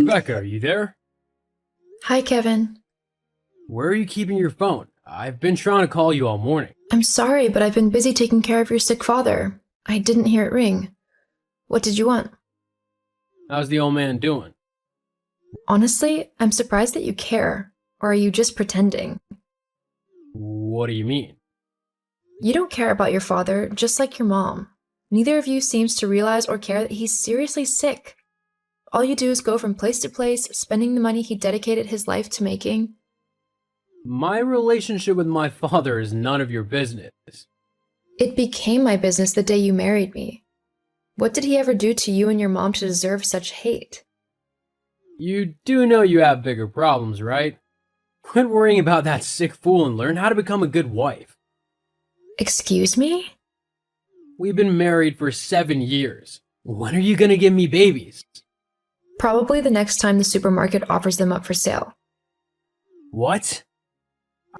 Rebecca, are you there? Hi, Kevin. Where are you keeping your phone? I've been trying to call you all morning. I'm sorry, but I've been busy taking care of your sick father. I didn't hear it ring. What did you want? How's the old man doing? Honestly, I'm surprised that you care. Or are you just pretending? What do you mean? You don't care about your father, just like your mom. Neither of you seems to realize or care that he's seriously sick. All you do is go from place to place, spending the money he dedicated his life to making. My relationship with my father is none of your business. It became my business the day you married me. What did he ever do to you and your mom to deserve such hate? You do know you have bigger problems, right? Quit worrying about that sick fool and learn how to become a good wife. Excuse me? We've been married for 7 years. When are you gonna give me babies? Probably the next time the supermarket offers them up for sale. What?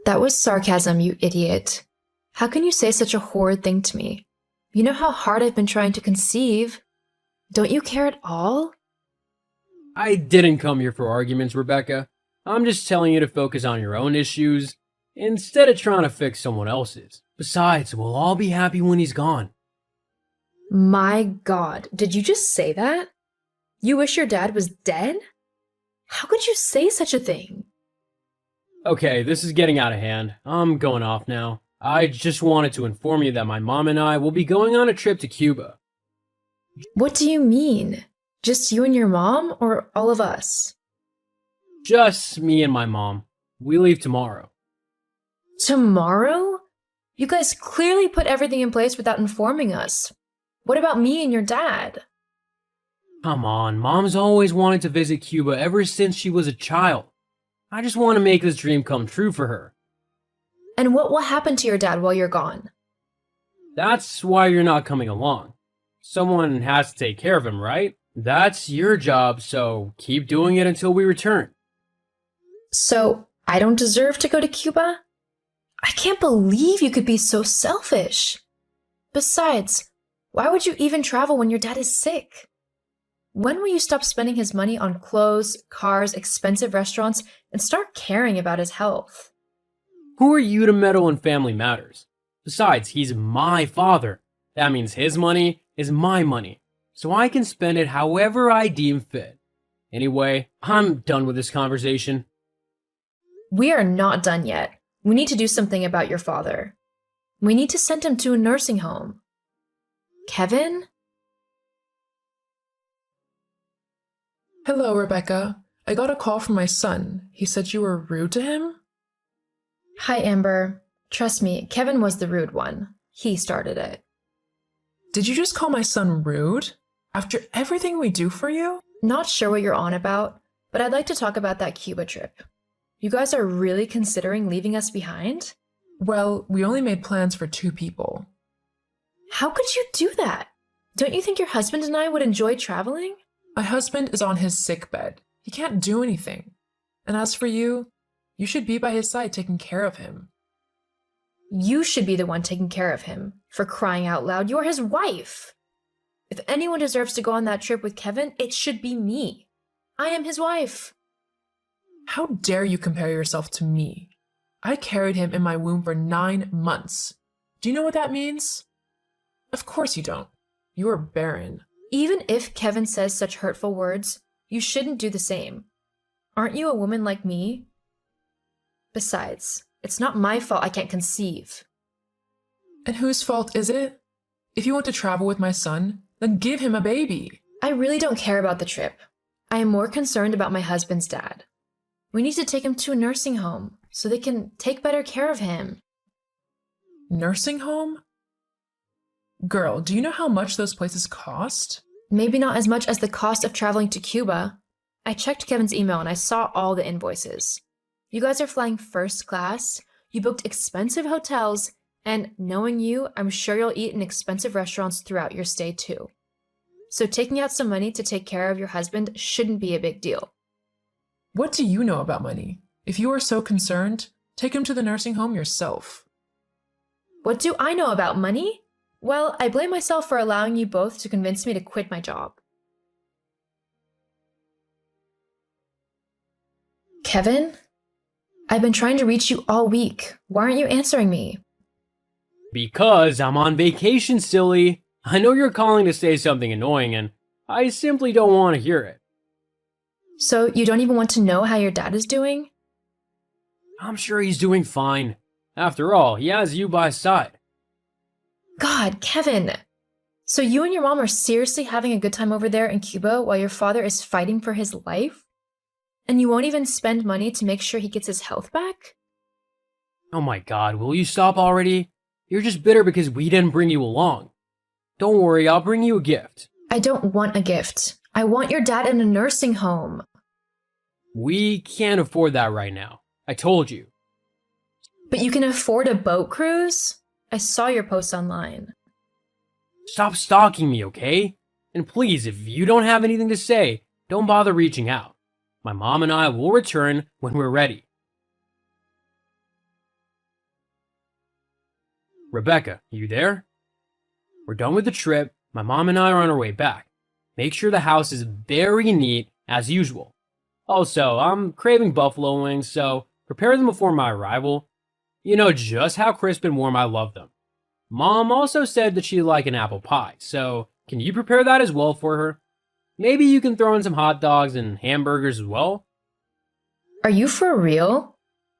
That was sarcasm, you idiot. How can you say such a horrid thing to me? You know how hard I've been trying to conceive. Don't you care at all? I didn't come here for arguments, Rebecca. I'm just telling you to focus on your own issues instead of trying to fix someone else's. Besides, we'll all be happy when he's gone. My God, did you just say that? You wish your dad was dead? How could you say such a thing? Okay, this is getting out of hand. I'm going off now. I just wanted to inform you that my mom and I will be going on a trip to Cuba. What do you mean? Just you and your mom, or all of us? Just me and my mom. We leave tomorrow. Tomorrow? You guys clearly put everything in place without informing us. What about me and your dad? Come on, mom's always wanted to visit Cuba ever since she was a child. I just want to make this dream come true for her. And what will happen to your dad while you're gone? That's why you're not coming along. Someone has to take care of him, right? That's your job, so keep doing it until we return. So, I don't deserve to go to Cuba? I can't believe you could be so selfish. Besides, why would you even travel when your dad is sick? When will you stop spending his money on clothes, cars, expensive restaurants, and start caring about his health? Who are you to meddle in family matters? Besides, he's my father. That means his money is my money, so I can spend it however I deem fit. Anyway, I'm done with this conversation. We are not done yet. We need to do something about your father. We need to send him to a nursing home. Kevin? Hello, Rebecca. I got a call from my son. He said you were rude to him? Hi, Amber. Trust me, Kevin was the rude one. He started it. Did you just call my son rude? After everything we do for you? Not sure what you're on about, but I'd like to talk about that Cuba trip. You guys are really considering leaving us behind? Well, we only made plans for 2 people. How could you do that? Don't you think your husband and I would enjoy traveling? My husband is on his sick bed. He can't do anything. And as for you, you should be by his side taking care of him. You should be the one taking care of him. For crying out loud, you're his wife. If anyone deserves to go on that trip with Kevin, it should be me. I am his wife. How dare you compare yourself to me? I carried him in my womb for 9 months. Do you know what that means? Of course you don't. You are barren. Even if Kevin says such hurtful words, you shouldn't do the same. Aren't you a woman like me? Besides, it's not my fault I can't conceive. And whose fault is it? If you want to travel with my son, then give him a baby. I really don't care about the trip. I am more concerned about my husband's dad. We need to take him to a nursing home so they can take better care of him. Nursing home? Girl, do you know how much those places cost? Maybe not as much as the cost of traveling to Cuba. I checked Kevin's email and I saw all the invoices. You guys are flying first class, you booked expensive hotels, and knowing you, I'm sure you'll eat in expensive restaurants throughout your stay too. So taking out some money to take care of your husband shouldn't be a big deal. What do you know about money? If you are so concerned, take him to the nursing home yourself. What do I know about money? Well, I blame myself for allowing you both to convince me to quit my job. Kevin? I've been trying to reach you all week. Why aren't you answering me? Because I'm on vacation, silly. I know you're calling to say something annoying, and I simply don't want to hear it. So you don't even want to know how your dad is doing? I'm sure he's doing fine. After all, he has you by his side. God, Kevin! So you and your mom are seriously having a good time over there in Cuba while your father is fighting for his life? And you won't even spend money to make sure he gets his health back? Oh my god, will you stop already? You're just bitter because we didn't bring you along. Don't worry, I'll bring you a gift. I don't want a gift. I want your dad in a nursing home. We can't afford that right now. I told you. But you can afford a boat cruise? I saw your post online. Stop stalking me, okay? And please, if you don't have anything to say, don't bother reaching out. My mom and I will return when we're ready. Rebecca, you there? We're done with the trip. My mom and I are on our way back. Make sure the house is very neat as usual. Also, I'm craving buffalo wings, so prepare them before my arrival. You know just how crisp and warm I love them. Mom also said that she'd like an apple pie, so can you prepare that as well for her? Maybe you can throw in some hot dogs and hamburgers as well? Are you for real?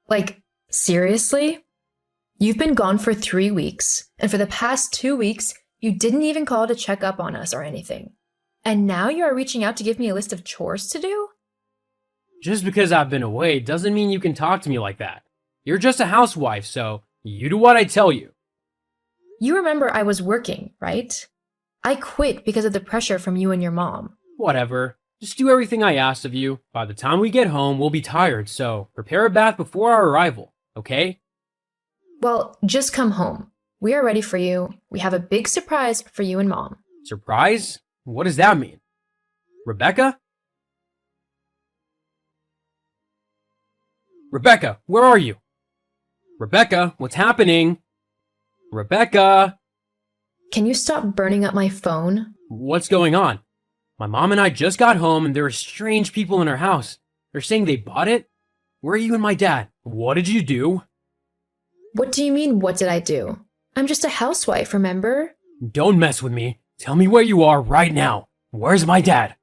Like, seriously? You've been gone for 3 weeks, and for the past 2 weeks, you didn't even call to check up on us or anything. And now you are reaching out to give me a list of chores to do? Just because I've been away doesn't mean you can talk to me like that. You're just a housewife, so you do what I tell you. You remember I was working, right? I quit because of the pressure from you and your mom. Whatever. Just do everything I asked of you. By the time we get home, we'll be tired, so prepare a bath before our arrival, okay? Well, just come home. We are ready for you. We have a big surprise for you and mom. Surprise? What does that mean? Rebecca? Rebecca, where are you? Rebecca, what's happening? Rebecca? Can you stop burning up my phone? What's going on? My mom and I just got home and there are strange people in our house. They're saying they bought it? Where are you and my dad? What did you do? What do you mean, what did I do? I'm just a housewife, remember? Don't mess with me. Tell me where you are right now. Where's my dad?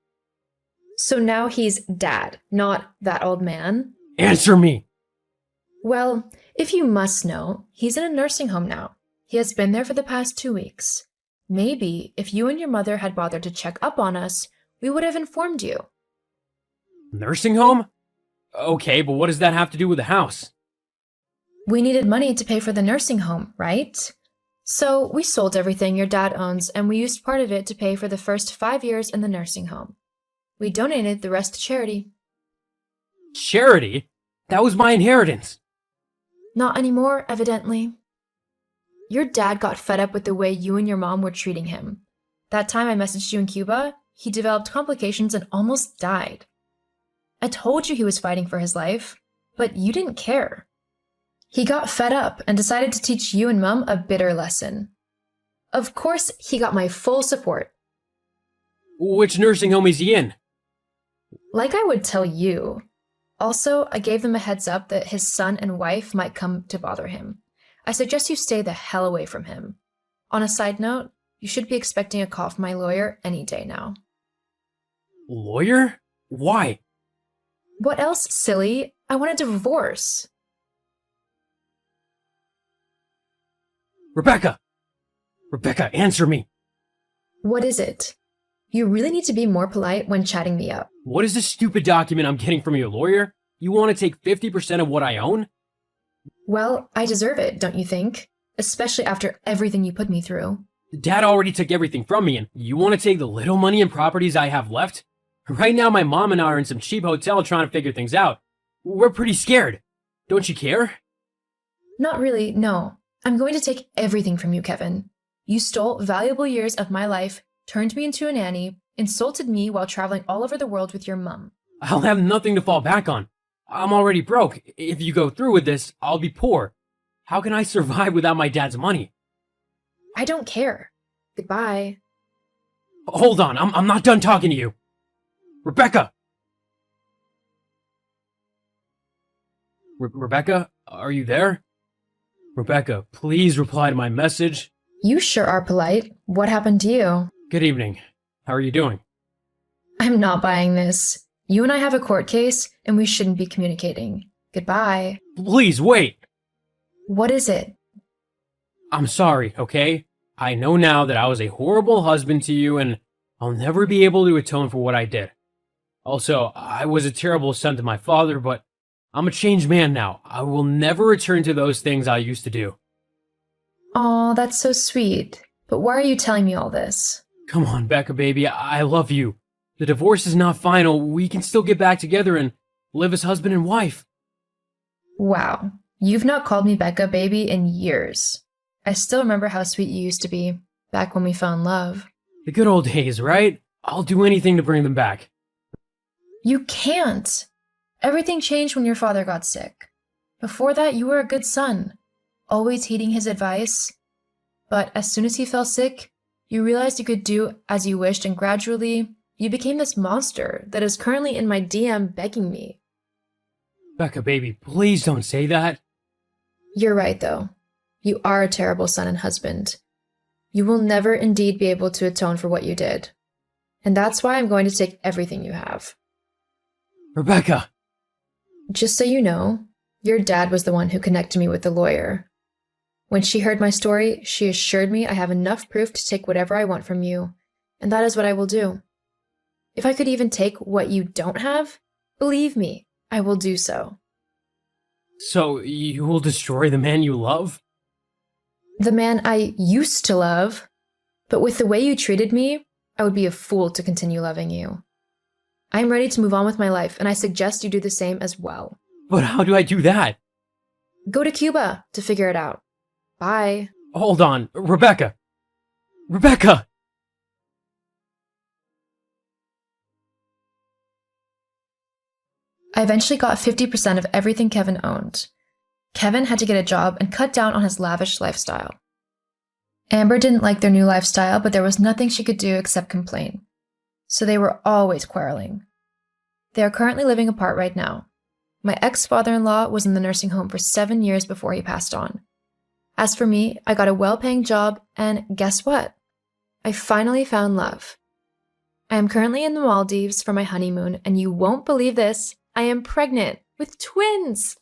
So now he's dad, not that old man? Answer me. Well, if you must know, he's in a nursing home now. He has been there for the past 2 weeks. Maybe if you and your mother had bothered to check up on us, we would have informed you. Nursing home? Okay, but what does that have to do with the house? We needed money to pay for the nursing home, right? So we sold everything your dad owns and we used part of it to pay for the first 5 years in the nursing home. We donated the rest to charity. Charity? That was my inheritance. Not anymore, evidently. Your dad got fed up with the way you and your mom were treating him. That time I messaged you in Cuba, he developed complications and almost died. I told you he was fighting for his life, but you didn't care. He got fed up and decided to teach you and Mom a bitter lesson. Of course, he got my full support. Which nursing home is he in? Like I would tell you. Also, I gave them a heads up that his son and wife might come to bother him. I suggest you stay the hell away from him. On a side note, you should be expecting a call from my lawyer any day now. Lawyer? Why? What else, silly? I want a divorce. Rebecca! Rebecca, answer me! What is it? You really need to be more polite when chatting me up. What is this stupid document I'm getting from your lawyer? You want to take 50% of what I own? Well, I deserve it, don't you think? Especially after everything you put me through. Dad already took everything from me, and you want to take the little money and properties I have left? Right now, my mom and I are in some cheap hotel trying to figure things out. We're pretty scared. Don't you care? Not really, no. I'm going to take everything from you, Kevin. You stole valuable years of my life, turned me into a nanny, insulted me while traveling all over the world with your mom. I'll have nothing to fall back on. I'm already broke. If you go through with this, I'll be poor. How can I survive without my dad's money? I don't care. Goodbye. Hold on, I'm not done talking to you. Rebecca! Rebecca, are you there? Rebecca, please reply to my message. You sure are polite. What happened to you? Good evening. How are you doing? I'm not buying this. You and I have a court case, and we shouldn't be communicating. Goodbye. Please, wait! What is it? I'm sorry, okay? I know now that I was a horrible husband to you, and I'll never be able to atone for what I did. Also, I was a terrible son to my father, but I'm a changed man now. I will never return to those things I used to do. Aw, that's so sweet. But why are you telling me all this? Come on, Becca, baby, I love you. The divorce is not final. We can still get back together and live as husband and wife. Wow. You've not called me Becca, baby, in years. I still remember how sweet you used to be, back when we fell in love. The good old days, right? I'll do anything to bring them back. You can't. Everything changed when your father got sick. Before that, you were a good son, always heeding his advice. But as soon as he fell sick, you realized you could do as you wished, and gradually, you became this monster that is currently in my DM begging me. Becca, baby, please don't say that. You're right, though. You are a terrible son and husband. You will never indeed be able to atone for what you did. And that's why I'm going to take everything you have. Rebecca! Just so you know, your dad was the one who connected me with the lawyer. When she heard my story, she assured me I have enough proof to take whatever I want from you, and that is what I will do. If I could even take what you don't have, believe me, I will do so. So, you will destroy the man you love? The man I used to love, but with the way you treated me, I would be a fool to continue loving you. I am ready to move on with my life, and I suggest you do the same as well. But how do I do that? Go to Cuba to figure it out. Bye. Hold on, Rebecca! Rebecca! I eventually got 50% of everything Kevin owned. Kevin had to get a job and cut down on his lavish lifestyle. Amber didn't like their new lifestyle, but there was nothing she could do except complain. So they were always quarreling. They are currently living apart right now. My ex-father-in-law was in the nursing home for 7 years before he passed on. As for me, I got a well-paying job, and guess what? I finally found love. I am currently in the Maldives for my honeymoon, and you won't believe this, I am pregnant with twins!